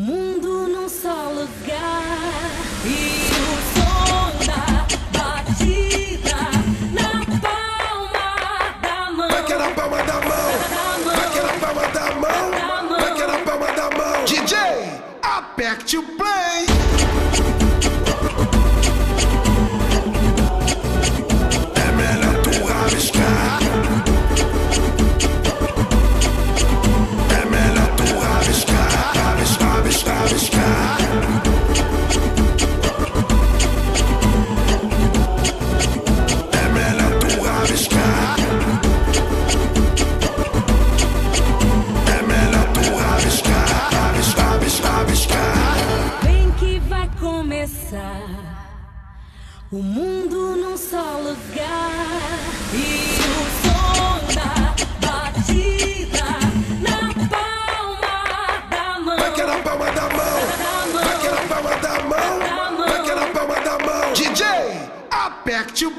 mundo num só lugar. E o som da batida na palma da mão. Vai que é na palma da mão. Vai que é na palma da mão. Vai que é na palma da mão. DJ, aperte o play. É melhor tu rabiscar. É melhor tu rabiscar. Rabiscar, rabiscar. É melhor tu rabiscar. É melhor tu rabiscar. Rabiscar, rabiscar. Vem que vai começar o mundo num só lugar. E o som da batida na palma da mão. Vai que é na palma da mão. Vai que é na palma da mão. Vai que é na palma da mão. DJ, aperte o